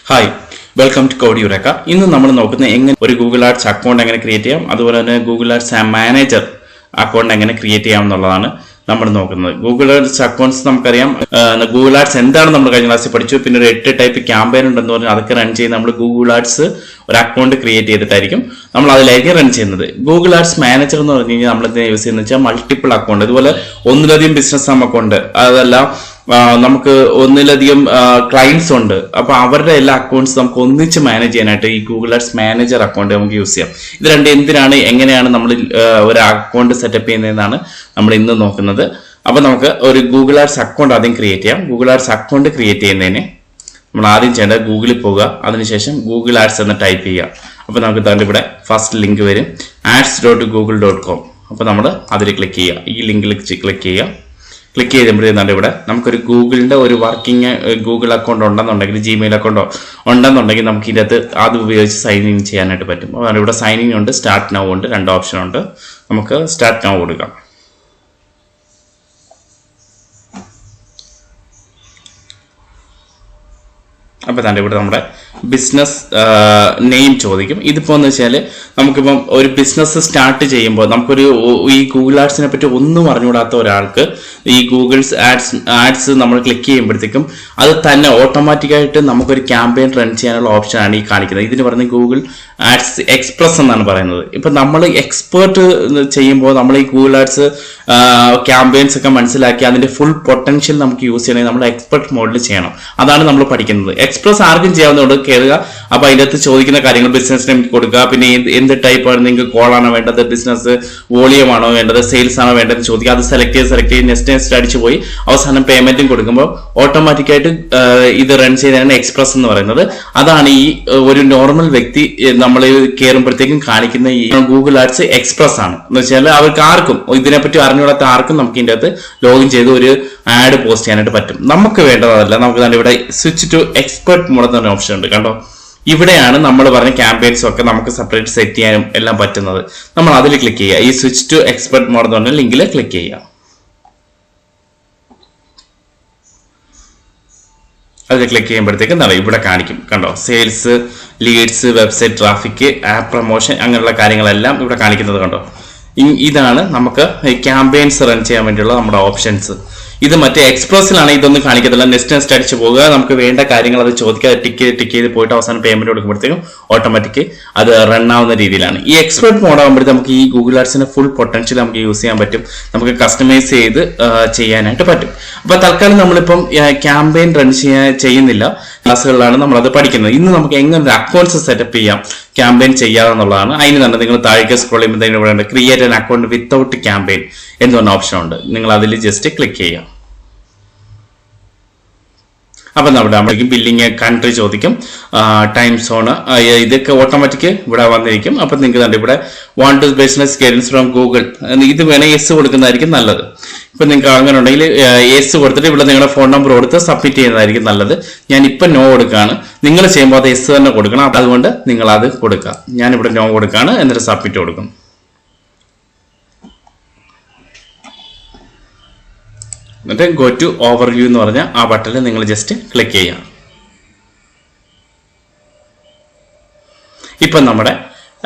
Hi welcome to Code Eureka. ഇന്ന് നമ്മൾ നോക്കുന്നത് എങ്ങനെ ഒരു ഗൂഗിൾ ആഡ്സ് അക്കൗണ്ട് എങ്ങനെ ക്രിയേറ്റ് ചെയ്യാം, അതുപോലെ തന്നെ ഗൂഗിൾ ആഡ്സ് മാനേജർ അക്കൗണ്ട് എങ്ങനെ ക്രിയേറ്റ് ചെയ്യാം എന്നുള്ളതാണ് നമ്മൾ നോക്കുന്നത്. ഗൂഗിൾ ആഡ്സ് അക്കൗണ്ട്സ് നമുക്കറിയാം. ഗൂഗിൾ ആഡ്സ് എന്താണ് നമ്മൾ കഴിഞ്ഞ ക്ലാസ്സിൽ പഠിച്ചു. പിന്നെ ഒരു 8 ടൈപ്പ് ക്യാമ്പയിൻ ഉണ്ടെന്ന് പറഞ്ഞാൽ അതൊക്കെ റൺ ചെയ്യുന്ന നമ്മൾ ഗൂഗിൾ ആഡ്സ് ഒരു അക്കൗണ്ട് ക്രിയേറ്റ് ചെയ്തിട്ടായിരിക്കും നമ്മൾ അതിലേക്ക് റൺ ചെയ്യുന്നത്. ഗൂഗിൾ ആഡ്സ് മാനേജർ എന്ന് പറഞ്ഞു കഴിഞ്ഞാൽ നമ്മൾ എന്തിനാ യൂസ് ചെയ്യുന്നത് വെച്ചാൽ മൾട്ടിപ്പിൾ അക്കൗണ്ട്, ഇതുപോലെ ഒന്നിലധികം ബിസിനസ് അക്കൗണ്ട്, അതെല്ലാം നമുക്ക് ഒന്നിലധികം ക്ലയൻസ് ഉണ്ട്. അപ്പൊ അവരുടെ എല്ലാ അക്കൗണ്ട്സ് നമുക്ക് ഒന്നിച്ച് മാനേജ് ചെയ്യാനായിട്ട് ഈ ഗൂഗിൾ ആഡ്സ് മാനേജർ അക്കൗണ്ട് നമുക്ക് യൂസ് ചെയ്യാം. ഇത് രണ്ട് എന്തിനാണ്, എങ്ങനെയാണ് നമ്മൾ ഒരു അക്കൗണ്ട് സെറ്റപ്പ് ചെയ്യുന്നതെന്നാണ് നമ്മൾ ഇന്ന് നോക്കുന്നത്. അപ്പൊ നമുക്ക് ഒരു ഗൂഗിൾ ആഡ്സ് അക്കൗണ്ട് ആദ്യം ക്രിയേറ്റ് ചെയ്യാം. ഗൂഗിൾ ആഡ്സ് അക്കൗണ്ട് ക്രിയേറ്റ് ചെയ്യുന്നതിന് നമ്മൾ ആദ്യം ചെയ്യേണ്ടത് ഗൂഗിളിൽ പോകുക, അതിനുശേഷം ഗൂഗിൾ ആഡ്സ് എന്ന് ടൈപ്പ് ചെയ്യുക. അപ്പൊ നമുക്ക് തന്നെ ഇവിടെ ഫസ്റ്റ് ലിങ്ക് വരും, ads.google.com. അപ്പൊ നമ്മൾ അതിൽ ക്ലിക്ക് ചെയ്യുക, ഈ ലിങ്കിൽ ക്ലിക്ക് ചെയ്യുക. ക്ലിക്ക് ചെയ്യുമ്പോഴേ ഇവിടെ നമുക്കൊരു ഗൂഗിളിന്റെ ഒരു വർക്കിംഗ് ഗൂഗിൾ അക്കൗണ്ട് ഉണ്ടെന്നുണ്ടെങ്കിൽ, ജിമെയിൽ അക്കൗണ്ടോ ഉണ്ടെന്നുണ്ടെങ്കിൽ നമുക്ക് ഇതിനകത്ത് അത് ഉപയോഗിച്ച് സൈൻ ഇൻ ചെയ്യാനായിട്ട് പറ്റും. ഇവിടെ സൈൻ ഇൻ ഉണ്ട്, സ്റ്റാർട്ട് നൗ ഉണ്ട്, 2 ഓപ്ഷൻ ഉണ്ട്. നമുക്ക് സ്റ്റാർട്ട് നൗ കൊടുക്കാം. അപ്പൊ തന്നെ ഇവിടെ നമ്മുടെ ബിസിനസ് നെയിം ചോദിക്കും. ഇതിപ്പോ എന്ന് വെച്ചാൽ നമുക്കിപ്പം ഒരു ബിസിനസ് സ്റ്റാർട്ട് ചെയ്യുമ്പോൾ നമുക്കൊരു ഈ ഗൂഗിൾ ആഡ്സിനെ പറ്റി ഒന്നും അറിഞ്ഞുകൂടാത്ത ഒരാൾക്ക് ഈ ഗൂഗിൾ ആഡ്സ് നമ്മൾ ക്ലിക്ക് ചെയ്യുമ്പോഴത്തേക്കും അത് തന്നെ ഓട്ടോമാറ്റിക്കായിട്ട് നമുക്കൊരു ക്യാമ്പയിൻ റൺ ചെയ്യാനുള്ള ഓപ്ഷനാണ് ഈ കാണിക്കുന്നത്. ഇതിന് പറയുന്നത് ഗൂഗിൾ ആഡ്സ് എക്സ്പ്രസ് എന്നാണ് പറയുന്നത്. ഇപ്പൊ നമ്മൾ എക്സ്പേർട്ട് ചെയ്യുമ്പോൾ നമ്മൾ ഈ ഗൂഗിൾ ആഡ്സ് ക്യാമ്പയിൻസ് ഒക്കെ മനസ്സിലാക്കി അതിന്റെ ഫുൾ പൊട്ടൻഷ്യൽ നമുക്ക് യൂസ് ചെയ്യണമെങ്കിൽ നമ്മൾ എക്സ്പെർട്ട് മോഡിൽ ചെയ്യണം. അതാണ് നമ്മൾ പഠിക്കുന്നത്. എക്സ്പ്രസ് ആർക്കും ചെയ്യാവുന്നതുകൊണ്ട് കയറുക. അപ്പൊ അതിൻ്റെ അകത്ത് ചോദിക്കുന്ന കാര്യങ്ങൾ ബിസിനസ് നെയിം കൊടുക്കുക, പിന്നെ എന്ത് ടൈപ്പ് ആണ് നിങ്ങൾക്ക്, കോൾ ആണോ വേണ്ടത്, ബിസിനസ് വോളിയം ആണോ വേണ്ടത്, സെയിൽസ് ആണോ വേണ്ടത് ചോദിക്കുക. അത് സെലക്ട് ചെയ്ത് നെക്സ്റ്റ് അടിച്ചു പോയി അവസാനം പേയ്മെന്റും കൊടുക്കുമ്പോൾ ഓട്ടോമാറ്റിക്കായിട്ട് ഇത് റൺ ചെയ്തതാണ് എക്സ്പ്രസ് എന്ന് പറയുന്നത്. അതാണ് ഈ ഒരു നോർമൽ വ്യക്തി നമ്മൾ കയറുമ്പോഴത്തേക്കും കാണിക്കുന്ന ഈ ഗൂഗിൾ ആഡ്സ് എക്സ്പ്രസ് ആണ്. എന്ന് വെച്ചാൽ അവർക്ക് ആർക്കും ഇതിനെപ്പറ്റി അറിഞ്ഞുകൂടാത്ത ആർക്കും നമുക്ക് ഇതിൻ്റെ അകത്ത് ലോഗിൻ ചെയ്ത് ഒരു ആഡ് പോസ്റ്റ് ചെയ്യാനായിട്ട് പറ്റും. നമുക്ക് വേണ്ടതല്ല, നമുക്ക് തന്നെ ഇവിടെ സ്വിച്ച് ടു എക്സ്പെർട്ട് മോഡ് എന്ന ഓപ്ഷൻ ഉണ്ട്. കണ്ടോ, ഇവിടെയാണ് നമ്മൾ പറഞ്ഞ ക്യാമ്പയിൻസും ഒക്കെ നമുക്ക് സെപ്പറേറ്റ് സെറ്റ് ചെയ്യാനും എല്ലാം പറ്റുന്നത്. നമ്മൾ അതിൽ ക്ലിക്ക് ചെയ്യുക, ഈ സ്വിച്ച് ടു എക്സ്പെർട്ട് മോഡ് എന്ന് പറഞ്ഞ ലിങ്കിൽ ക്ലിക്ക് ചെയ്യുക. അതിൽ ക്ലിക്ക് ചെയ്യുമ്പോഴത്തേക്ക് എന്താ ഇവിടെ കാണിക്കും. കണ്ടോ, sales, leads, website traffic, app promotion, അങ്ങനെയുള്ള കാര്യങ്ങളെല്ലാം ഇവിടെ കാണിക്കുന്നത് കണ്ടോ. ഇതാണ് നമുക്ക് ക്യാമ്പയിൻസ് റൺ ചെയ്യാൻ വേണ്ടിയുള്ള നമ്മുടെ ഓപ്ഷൻസ്. ഇത് മറ്റേ എക്സ്പ്രസിലാണ് ഇതൊന്നും കാണിക്കത്തില്ല. നെക്സ്റ്റ് അടിച്ചു പോകുക, നമുക്ക് വേണ്ട കാര്യങ്ങൾ അത് ചോദിക്കുക, ടിക്ക് ചെയ്ത് പോയിട്ട് അവസാനം പേയ്മെന്റ് കൊടുക്കുമ്പോഴത്തേക്കും ഓട്ടോമാറ്റിക് അത് റൺ ആവുന്ന രീതിയിലാണ്. ഈ എക്സ്പെർട്ട് മോഡ് ആകുമ്പോഴത്തേക്ക് നമുക്ക് ഈ ഗൂഗിൾ ആഡ്സിന്റെ ഫുൾ പൊട്ടൻഷ്യൽ നമുക്ക് യൂസ് ചെയ്യാൻ പറ്റും, നമുക്ക് കസ്റ്റമൈസ് ചെയ്ത് ചെയ്യാനായിട്ട് പറ്റും. അപ്പൊ തൽക്കാലം നമ്മളിപ്പം ക്യാമ്പയിൻ റൺ ചെയ്യുന്നില്ല, ക്ലാസ്സുകളിലാണ് നമ്മളത് പഠിക്കുന്നത്. ഇന്ന് നമുക്ക് എങ്ങനെ ഒരു അക്കൗണ്ട്സ് സെറ്റപ്പ് ചെയ്യാം, ക്യാമ്പയിൻ ചെയ്യാമെന്നുള്ളതാണ്. അതിന് തന്നെ നിങ്ങൾ താഴേക്ക് സ്ക്രോൾ ചെയ്യുമ്പോൾ ഇവിടെ create an account without campaign എന്ന് പറഞ്ഞ ഓപ്ഷൻ ഉണ്ട്. നിങ്ങൾ അതിൽ ജസ്റ്റ് ക്ലിക്ക് ചെയ്യാം. അപ്പൊ നമ്മുടെ ബില്ലിങ് കൺട്രി ചോദിക്കും, ടൈം സോണ്, ഇതൊക്കെ ഓട്ടോമാറ്റിക് ഇവിടെ വന്നിരിക്കും. അപ്പൊ നിങ്ങൾക്ക് തന്നെ ഇവിടെ want to business guidance from Google, ഇത് വേണേൽ യെസ് കൊടുക്കുന്നതായിരിക്കും നല്ലത്. ഇപ്പൊ നിങ്ങൾക്ക് അങ്ങനെ ഉണ്ടെങ്കിൽ യെസ് കൊടുത്തിട്ട് ഇവിടെ നിങ്ങളുടെ ഫോൺ നമ്പർ കൊടുത്ത് സബ്മിറ്റ് ചെയ്യുന്നതായിരിക്കും നല്ലത്. ഞാൻ ഇപ്പൊ നോ കൊടുക്കുകയാണ്. നിങ്ങൾ ചെയ്യുമ്പോൾ അത് യെസ് തന്നെ കൊടുക്കണം, അതുകൊണ്ട് നിങ്ങൾ അത് കൊടുക്കുക. ഞാനിവിടെ നോ കൊടുക്കുകയാണ്, എന്നിട്ട് സബ്മിറ്റ് കൊടുക്കും. എന്നിട്ട് ഗോ ടു ഓവർവ്യൂ എന്ന് പറഞ്ഞ ആ ബട്ടണിൽ നിങ്ങൾ ജസ്റ്റ് ക്ലിക്ക് ചെയ്യാം. ഇപ്പൊ നമ്മുടെ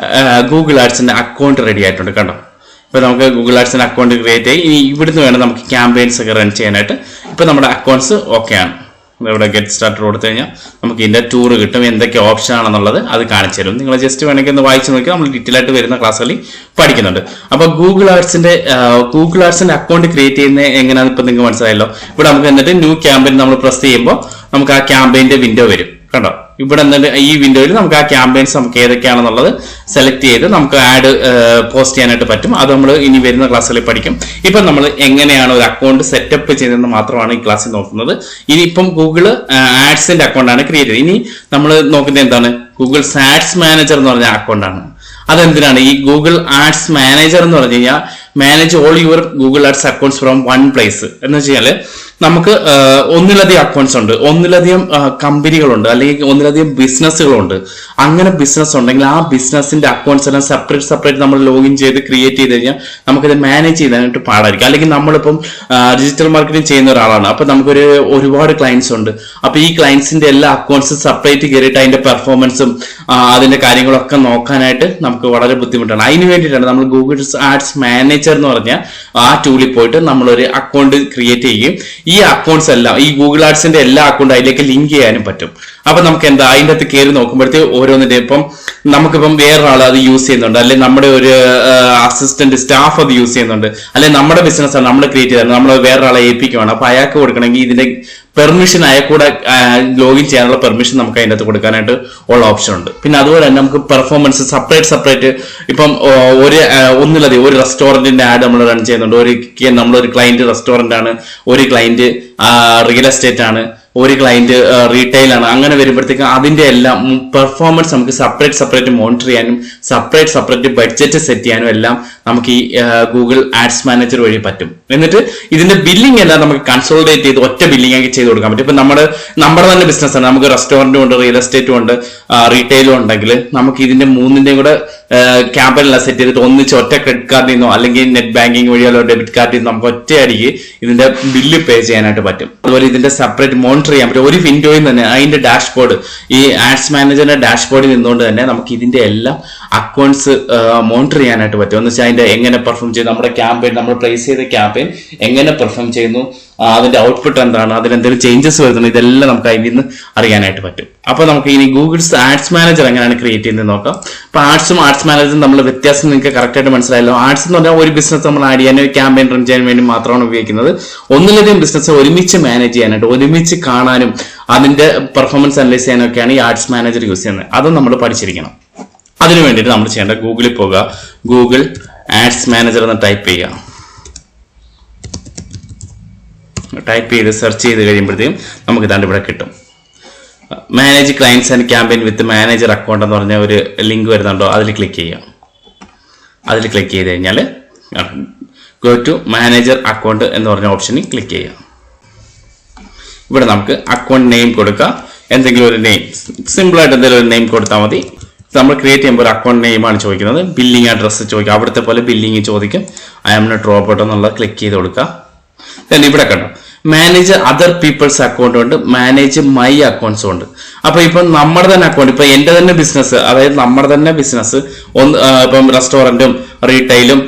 ഗൂഗിൾ ആഡ്സിന്റെ അക്കൗണ്ട് റെഡി ആയിട്ടുണ്ട്. കണ്ടോ, ഇപ്പൊ നമുക്ക് ഗൂഗിൾ ആഡ്സിന്റെ അക്കൗണ്ട് ക്രിയേറ്റ് ആയി. ഇനി ഇവിടുന്ന് വേണം നമുക്ക് ക്യാമ്പയിൻസ് ഒക്കെ റൺ ചെയ്യാനായിട്ട്. ഇപ്പൊ നമ്മുടെ അക്കൗണ്ട്സ് ഓക്കെ ആണ്. ഇവിടെ ഗെറ്റ് സ്റ്റാർട്ടർ കൊടുത്തു കഴിഞ്ഞാൽ നമുക്ക് ഇതിന്റെ ടൂർ കിട്ടും, എന്തൊക്കെ ഓപ്ഷൻ ആണെന്നുള്ളത് അത് കാണിച്ചു തരും. നിങ്ങൾ ജസ്റ്റ് വേണമെങ്കിൽ ഒന്ന് വായിച്ചു നോക്കി, നമ്മൾ ഡീറ്റെയിൽ ആയിട്ട് വരുന്ന ക്ലാസ്സുകളിൽ പഠിക്കുന്നുണ്ട്. അപ്പൊ ഗൂഗിൾ ആഡ്സിന്റെ അക്കൗണ്ട് ക്രിയേറ്റ് ചെയ്യുന്നത് എങ്ങനെയാണെന്ന് ഇപ്പൊ നിങ്ങൾക്ക് മനസ്സിലായല്ലോ. ഇവിടെ നമുക്ക് എന്നിട്ട് ന്യൂ ക്യാമ്പയിൻ നമ്മൾ പ്രസ് ചെയ്യുമ്പോൾ നമുക്ക് ആ ക്യാമ്പയിന്റെ വിൻഡോ വരും. കണ്ടോ, ഇവിടെ ഈ വിൻഡോയിൽ നമുക്ക് ആ ക്യാമ്പയിൻസ് നമുക്ക് ഏതൊക്കെയാണെന്നുള്ളത് സെലക്ട് ചെയ്ത് നമുക്ക് ആഡ് പോസ്റ്റ് ചെയ്യാനായിട്ട് പറ്റും. അത് നമ്മൾ ഇനി വരുന്ന ക്ലാസ്സുകളിൽ പഠിക്കും. ഇപ്പം നമ്മൾ എങ്ങനെയാണ് ഒരു അക്കൗണ്ട് സെറ്റപ്പ് ചെയ്തതെന്ന് മാത്രമാണ് ഈ ക്ലാസ്സിൽ നോക്കുന്നത്. ഇനിയിപ്പം ഗൂഗിൾ ആഡ്സിന്റെ അക്കൗണ്ടാണ് ക്രിയേറ്റ് ചെയ്തത്. ഇനി നമ്മൾ നോക്കുന്നത് എന്താണ്, ഗൂഗിൾ ആഡ്സ് മാനേജർ എന്ന് പറഞ്ഞ അക്കൗണ്ടാണ്. അതെന്തിനാണ് ഈ ഗൂഗിൾ ആഡ്സ് മാനേജർ എന്ന് പറഞ്ഞു കഴിഞ്ഞാൽ manage all your Google ads accounts from one place എന്ന് വെച്ചാൽ നമുക്ക് ഒന്നിലധികം അക്കൗണ്ട്സ് ഉണ്ട്, ഒന്നിലധികം കമ്പനികളുണ്ട്, അല്ലെങ്കിൽ ഒന്നിലധികം ബിസിനസ്സുകളുണ്ട്. അങ്ങനെ ബിസിനസ് ഉണ്ടെങ്കിൽ ആ ബിസിനസിന്റെ അക്കൗണ്ട്സ് എല്ലാം സെപ്പറേറ്റ് നമ്മൾ ലോഗിൻ ചെയ്ത് ക്രിയേറ്റ് ചെയ്ത് കഴിഞ്ഞാൽ നമുക്കത് മാനേജ് ചെയ്യാനായിട്ട് പാടായിരിക്കും. അല്ലെങ്കിൽ നമ്മളിപ്പം ഡിജിറ്റൽ മാർക്കറ്റിംഗ് ചെയ്യുന്ന ഒരാളാണ്, അപ്പൊ നമുക്കൊരു ഒരുപാട് ക്ലയൻസ് ഉണ്ട്. അപ്പൊ ഈ ക്ലയൻസിന്റെ എല്ലാ അക്കൗണ്ട്സും സെപ്പറേറ്റ് കയറിയിട്ട് അതിന്റെ പെർഫോമൻസും അതിന്റെ കാര്യങ്ങളൊക്കെ നോക്കാനായിട്ട് നമുക്ക് വളരെ ബുദ്ധിമുട്ടാണ്. അതിന് വേണ്ടിയിട്ടാണ് നമ്മൾ ഗൂഗിൾ ആഡ്സ് മാനേജർ എന്ന് പറഞ്ഞ ആ ടൂളിൽ പോയിട്ട് നമ്മളൊരു അക്കൗണ്ട് ക്രിയേറ്റ് ചെയ്യുകയും ഈ അക്കൗണ്ട്സ് എല്ലാം ഈ ഗൂഗിൾ ആഡ്സിന്റെ എല്ലാ അക്കൗണ്ടും അതിലേക്ക് ലിങ്ക് ചെയ്യാനും പറ്റും. അപ്പൊ നമുക്ക് എന്താ അതിൻ്റെ അകത്ത് കയറി നോക്കുമ്പോഴത്തേക്ക് ഓരോന്നിന്റെ ഇപ്പം നമുക്കിപ്പം വേറൊരാൾ അത് യൂസ് ചെയ്യുന്നുണ്ട്, അല്ലെങ്കിൽ നമ്മുടെ ഒരു അസിസ്റ്റന്റ് സ്റ്റാഫ് അത് യൂസ് ചെയ്യുന്നുണ്ട്, അല്ലെങ്കിൽ നമ്മുടെ ബിസിനസ്സാണ് നമ്മൾ ക്രിയേറ്റ് ചെയ്തത്, നമ്മൾ വേറൊരാളെ ഏൽപ്പിക്കുവാണ്. അപ്പൊ അയാൾക്ക് കൊടുക്കണമെങ്കിൽ ഇതിന്റെ പെർമിഷൻ അയാൾക്കൂടെ ലോഗിൻ ചെയ്യാനുള്ള പെർമിഷൻ നമുക്ക് അതിൻ്റെ അകത്ത് കൊടുക്കാനായിട്ട് ഉള്ള ഓപ്ഷൻ ഉണ്ട്. പിന്നെ അതുപോലെ തന്നെ നമുക്ക് പെർഫോമൻസ് സെപ്പറേറ്റ് ഇപ്പം ഒന്നിലധികം ഒരു റെസ്റ്റോറന്റിന്റെ ആഡ് നമ്മൾ റൺ ചെയ്യുന്നുണ്ട്. നമ്മളൊരു ക്ലയന്റ് റെസ്റ്റോറന്റ് ആണ്, ഒരു ക്ലയന്റ് റിയൽ എസ്റ്റേറ്റ് ആണ്, ഒരു ക്ലയന്റ് റീറ്റെയിൽ ആണ്. അങ്ങനെ വരുമ്പോഴത്തേക്ക് അതിന്റെ എല്ലാം പെർഫോമൻസ് നമുക്ക് സെപ്പറേറ്റ് മോണിറ്റർ ചെയ്യാനും സെപ്പറേറ്റ് ബഡ്ജറ്റ് സെറ്റ് ചെയ്യാനും എല്ലാം നമുക്ക് ഈ ഗൂഗിൾ ആഡ്സ് മാനേജർ വഴി പറ്റും. എന്നിട്ട് ഇതിന്റെ ബില്ലിംഗ് എല്ലാം നമുക്ക് കൺസോളിഡേറ്റ് ചെയ്ത് ഒറ്റ ബില്ലിംഗ് ആക്കി ചെയ്ത് കൊടുക്കാൻ പറ്റും. ഇപ്പൊ നമ്മുടെ തന്നെ ബിസിനസ് ആണ്, നമുക്ക് റെസ്റ്റോറന്റും ഉണ്ട്, റിയൽ എസ്റ്റേറ്റും ഉണ്ട്, റീറ്റെയിലും ഉണ്ടെങ്കിൽ നമുക്ക് ഇതിന്റെ മൂന്നിന്റെയും കൂടെ ക്യാമ്പയിനെല്ലാം സെറ്റ് ചെയ്തിട്ട് ഒന്നിച്ച് ഒറ്റ ക്രെഡിറ്റ് കാർഡിൽ നിന്നോ അല്ലെങ്കിൽ നെറ്റ് ബാങ്കിങ് വഴിയോ ഡെബിറ്റ് കാർഡിൽ നിന്നോ നമുക്ക് ഒറ്റയടിക്ക് ഇതിന്റെ ബില്ല് പേ ചെയ്യാനായിട്ട് പറ്റും. അതുപോലെ ഇതിന്റെ സെപ്പറേറ്റ് മോണിറ്റർ ചെയ്യാൻ പറ്റും. ഒരു വിൻഡോയിൽ തന്നെ അതിന്റെ ഡാഷ്ബോർഡ്, ഈ ആഡ്സ് മാനേജറിന്റെ ഡാഷ്ബോർഡിൽ നിന്നുകൊണ്ട് തന്നെ നമുക്ക് ഇതിന്റെ എല്ലാം അക്കൗണ്ട്സ് മോണിറ്റർ ചെയ്യാനായിട്ട് പറ്റും. എന്ന് വെച്ചാൽ അതിന്റെ എങ്ങനെ പെർഫോം ചെയ്യുന്നു, നമ്മുടെ ക്യാമ്പയിൻ നമ്മൾ പ്ലേസ് ചെയ്ത ക്യാമ്പയിൻ എങ്ങനെ പെർഫോം ചെയ്യുന്നു, അതിന്റെ ഔട്ട്പുട്ട് എന്താണ്, അതിലെന്തെങ്കിലും ചേഞ്ചസ് വരുന്നു, ഇതെല്ലാം നമുക്ക് അതിൽ നിന്ന് അറിയാനായിട്ട് പറ്റും. അപ്പൊ നമുക്ക് ഇനി ഗൂഗിൾസ് ആഡ്സ് മാനേജർ എങ്ങനെയാണ് ക്രിയേറ്റ് ചെയ്യുന്നത് നോക്കാം. അപ്പൊ ആഡ്സും ആഡ്സ് മാനേജറും നമ്മൾ വ്യത്യാസം നിങ്ങൾക്ക് കറക്റ്റ് ആയിട്ട് മനസ്സിലായല്ലോ. ആഡ്സ് എന്ന് പറഞ്ഞാൽ ഒരു ബിസിനസ് നമ്മൾ ആഡ് ചെയ്യാൻ ക്യാമ്പയിൻ റൺ ചെയ്യാൻ വേണ്ടി മാത്രമാണ് ഉപയോഗിക്കുന്നത്. ഒന്നിലധികം ബിസിനസ് ഒരുമിച്ച് മാനേജ് ചെയ്യാനായിട്ട്, ഒരുമിച്ച് കാണാനും അതിന്റെ പെർഫോമൻസ് അനലൈസ് ചെയ്യാനൊക്കെയാണ് ഈ ആഡ്സ് മാനേജർ യൂസ് ചെയ്യുന്നത്. അതും നമ്മൾ പഠിച്ചിരിക്കണം. അതിനു വേണ്ടിയിട്ട് നമ്മൾ ചെയ്യേണ്ട ഗൂഗിളിൽ പോകുക, ഗൂഗിൾ ആഡ്സ് മാനേജർ എന്ന് ടൈപ്പ് ചെയ്യുക. ടൈപ്പ് ചെയ്ത് സെർച്ച് ചെയ്ത് കഴിയുമ്പോഴത്തേക്കും നമുക്ക് ഇതാണ്ട് ഇവിടെ കിട്ടും. Manage clients and campaign with manager account എന്ന് പറഞ്ഞ ഒരു ലിങ്ക് വരുന്നുണ്ടോ, അതിൽ ക്ലിക്ക് ചെയ്യാം. അതിൽ ക്ലിക്ക് ചെയ്ത് കഴിഞ്ഞാൽ ഗോ ടു മാനേജർ അക്കൗണ്ട് എന്ന് പറഞ്ഞ ഓപ്ഷനിൽ ക്ലിക്ക് ചെയ്യാം. ഇവിടെ നമുക്ക് അക്കൗണ്ട് നെയിം കൊടുക്കാം. എന്തെങ്കിലും ഒരു നെയിം, സിമ്പിളായിട്ട് എന്തെങ്കിലും ഒരു നെയിം കൊടുത്താൽ മതി. നമ്മൾ ക്രിയേറ്റ് ചെയ്യുമ്പോൾ ഒരു അക്കൗണ്ട് നെയിമാണ് ചോദിക്കുന്നത്. ബില്ലിംഗ് അഡ്രസ്സ് ചോദിക്കുക, അവിടുത്തെ പോലെ ബില്ലിംഗ് ചോദിക്കും. ഐ ആം നോട്ട് റോബോട്ട് എന്നുള്ള ക്ലിക്ക് ചെയ്ത് കൊടുക്കുക. ഇവിടെ കണ്ടോ മാനേജ് അതർ പീപ്പിൾസ് അക്കൗണ്ട് ഉണ്ട്, മാനേജ് മൈ അക്കൗണ്ട്സും ഉണ്ട്. അപ്പൊ ഇപ്പൊ നമ്മുടെ തന്നെ അക്കൗണ്ട്, ഇപ്പൊ എന്റെ തന്നെ ബിസിനസ്, അതായത് നമ്മുടെ തന്നെ ബിസിനസ് ഇപ്പം റെസ്റ്റോറന്റും റീറ്റെയിലും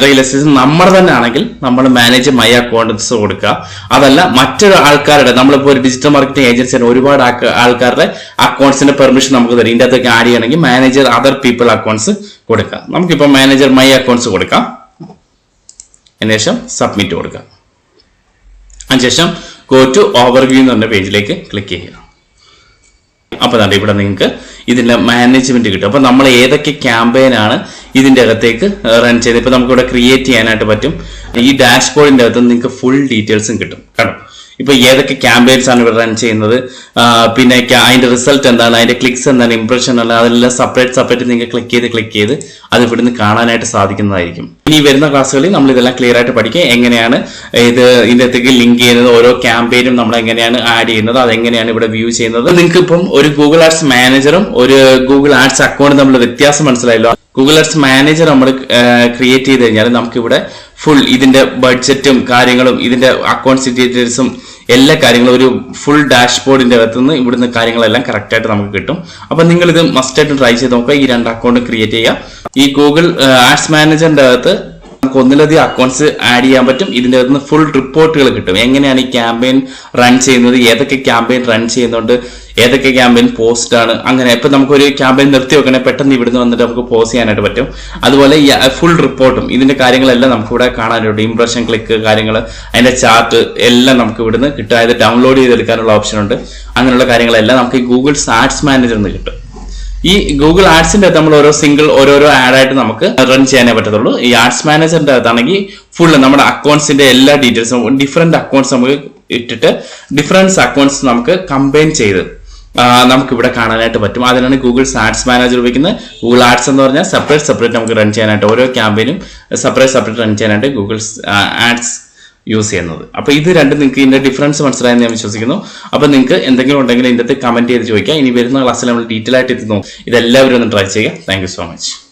റിയൽ എസ്റ്റേറ്റും നമ്മുടെ തന്നെ ആണെങ്കിൽ നമ്മൾ മാനേജ് മൈ അക്കൗണ്ട്സ് കൊടുക്കുക. അതല്ല മറ്റൊരു ആൾക്കാരുടെ, നമ്മളിപ്പോ ഒരു ഡിജിറ്റൽ മാർക്കറ്റിംഗ് ഏജൻസിയാണ്, ഒരുപാട് ആൾക്കാരുടെ അക്കൗണ്ട്സിന്റെ പെർമിഷൻ നമുക്ക് തരും. ഇതിന്റെ അകത്തൊക്കെ ആഡ് ചെയ്യണമെങ്കിൽ മാനേജർ അതർ പീപ്പിൾ അക്കൗണ്ട്സ് കൊടുക്കുക. നമുക്കിപ്പോ മാനേജർ മൈ അക്കൗണ്ട്സ് കൊടുക്കാം. അതിനുശേഷം സബ്മിറ്റ് കൊടുക്കാം. അതിനുശേഷം ഗോ ടു ഓവർവ്യൂ എന്ന് പറഞ്ഞ പേജിലേക്ക് ക്ലിക്ക് ചെയ്യുക. അപ്പൊ തന്നെ ഇവിടെ നിങ്ങൾക്ക് ഇതിന്റെ മാനേജ്മെന്റ് കിട്ടും. അപ്പൊ നമ്മൾ ഏതൊക്കെ ക്യാമ്പയിനാണ് ഇതിന്റെ അകത്തേക്ക് റൺ ചെയ്ത്, ഇപ്പൊ നമുക്ക് ഇവിടെ ക്രിയേറ്റ് ചെയ്യാനായിട്ട് പറ്റും. ഈ ഡാഷ്ബോർഡിന്റെ അകത്ത് നിങ്ങൾക്ക് ഫുൾ ഡീറ്റെയിൽസും കിട്ടും. കണ്ടോ ഇപ്പൊ ഏതൊക്കെ ക്യാമ്പയിൻസ് ആണ് ഇവിടെ റൺ ചെയ്യുന്നത്, പിന്നെ അതിന്റെ റിസൾട്ട് എന്താണ്, അതിന്റെ ക്ലിക്സ് എന്താണ്, ഇംപ്രഷൻ ആണ്, അതെല്ലാം സെപ്പറേറ്റ് നിങ്ങൾക്ക് ക്ലിക്ക് ചെയ്ത് അത് ഇവിടുന്ന് കാണാനായിട്ട് സാധിക്കുന്നതായിരിക്കും. ഇനി വരുന്ന ക്ലാസ്സുകളിൽ നമ്മൾ ഇതെല്ലാം ക്ലിയർ ആയിട്ട് പഠിക്കുക. എങ്ങനെയാണ് ഇതിന്റെ അകത്തേക്ക് ലിങ്ക് ചെയ്യുന്നത്, ഓരോ ക്യാമ്പയിനും നമ്മൾ എങ്ങനെയാണ് ആഡ് ചെയ്യുന്നത്, അതെങ്ങനെയാണ് ഇവിടെ വ്യൂ ചെയ്യുന്നത്. നിങ്ങൾക്ക് ഇപ്പം ഒരു ഗൂഗിൾ ആഡ്സ് മാനേജറും ഒരു ഗൂഗിൾ ആഡ്സ് അക്കൗണ്ടും തമ്മിലുള്ള വ്യത്യാസം മനസ്സിലായല്ലോ. ഗൂഗിൾ ആഡ്സ് മാനേജർ നമ്മൾ ക്രിയേറ്റ് ചെയ്ത് കഴിഞ്ഞാൽ നമുക്കിവിടെ ഫുൾ ഇതിന്റെ ബഡ്ജറ്റും കാര്യങ്ങളും ഇതിന്റെ അക്കൗണ്ട്സ് ഡീറ്റെയിൽസും എല്ലാ കാര്യങ്ങളും ഒരു ഫുൾ ഡാഷ്ബോർഡിന്റെ അകത്തുനിന്ന് ഇവിടുന്ന് കാര്യങ്ങളെല്ലാം കറക്റ്റ് ആയിട്ട് നമുക്ക് കിട്ടും. അപ്പൊ നിങ്ങൾ ഇത് മസ്റ്റ് ആയിട്ട് ട്രൈ ചെയ്ത് നോക്കുക. ഈ 2 അക്കൗണ്ട് ക്രിയേറ്റ് ചെയ്യുക. ഈ ഗൂഗിൾ ആഡ്സ് മാനേജറിന്റെ അകത്ത് നമുക്ക് ഒന്നിലധികം അക്കൗണ്ട്സ് ആഡ് ചെയ്യാൻ പറ്റും. ഇതിന്റെ അകത്ത് ഫുൾ റിപ്പോർട്ടുകൾ കിട്ടും. എങ്ങനെയാണ് ഈ ക്യാമ്പയിൻ റൺ ചെയ്യുന്നത്, ഏതൊക്കെ ക്യാമ്പയിൻ റൺ ചെയ്യുന്നുണ്ട്, ഏതൊക്കെ ക്യാമ്പയിൻ പോസ്റ്റ് ആണ്, അങ്ങനെ ഇപ്പൊ നമുക്കൊരു ക്യാമ്പയിൻ നിർത്തി വെക്കണേ പെട്ടെന്ന് ഇവിടുന്ന് വന്നിട്ട് നമുക്ക് പോസ്റ്റ് ചെയ്യാനായിട്ട് പറ്റും. അതുപോലെ ഈ ഫുൾ റിപ്പോർട്ടും ഇതിന്റെ കാര്യങ്ങളെല്ലാം നമുക്ക് ഇവിടെ കാണാനുണ്ട്. ഇംപ്രഷൻ, ക്ലിക്ക് കാര്യങ്ങൾ, അതിന്റെ ചാർട്ട് എല്ലാം നമുക്ക് ഇവിടുന്ന് കിട്ടും. അതായത് ഡൗൺലോഡ് ചെയ്തെടുക്കാനുള്ള ഓപ്ഷൻ ഉണ്ട്. അങ്ങനെയുള്ള കാര്യങ്ങളെല്ലാം നമുക്ക് ഈ ഗൂഗിൾ ആഡ്സ് മാനേജറിൽ നിന്ന് കിട്ടും. ഈ ഗൂഗിൾ ആഡ്സിന്റെ അകത്ത് നമ്മൾ ഓരോരോ ആഡായിട്ട് നമുക്ക് റൺ ചെയ്യാനേ പറ്റത്തുള്ളൂ. ഈ ആഡ്സ് മാനേജറിന്റെ അകത്താണെങ്കിൽ ഫുൾ നമ്മുടെ അക്കൗണ്ട്സിന്റെ എല്ലാ ഡീറ്റെയിൽസും ഡിഫറെന്റ് അക്കൗണ്ട്സ് നമുക്ക് ഇട്ടിട്ട് ഡിഫറൻസ് അക്കൗണ്ട്സ് നമുക്ക് കമ്പൈൻ ചെയ്ത് നമുക്ക് ഇവിടെ കാണാനായിട്ട് പറ്റും. അതിനാണ് ഗൂഗിൾ ആഡ്സ് മാനേജർ ഉപയോഗിക്കുന്നത്. ഗൂഗിൾ ആഡ്സ് എന്ന് പറഞ്ഞാൽ സെപ്പറേറ്റ് നമുക്ക് റൺ ചെയ്യാനായിട്ട്, ഓരോ ക്യാമ്പയിനും സെപ്പറേറ്റ് റൺ ചെയ്യാനായിട്ട് ഗൂഗിൾ ആഡ്സ് യൂസ് ചെയ്യുന്നത്. അപ്പോൾ ഇത് രണ്ടും നിങ്ങൾക്ക് ഇതിന്റെ ഡിഫറൻസ് മനസ്സിലായെന്ന് ഞാൻ വിശ്വസിക്കുന്നു. അപ്പോൾ നിങ്ങൾക്ക് എന്തെങ്കിലും ഉണ്ടെങ്കിൽ ഇതിന്റെ കമന്റ് ചെയ്ത് ചോദിക്കാം. ഇനി വരുന്ന ക്ലാസ്സിൽ നമ്മൾ ഡീറ്റെയിൽ ആയിട്ട് ഇത് നോക്കും. ഇതെല്ലാവരും ഒന്ന് ട്രൈ ചെയ്യുക. Thank you so much.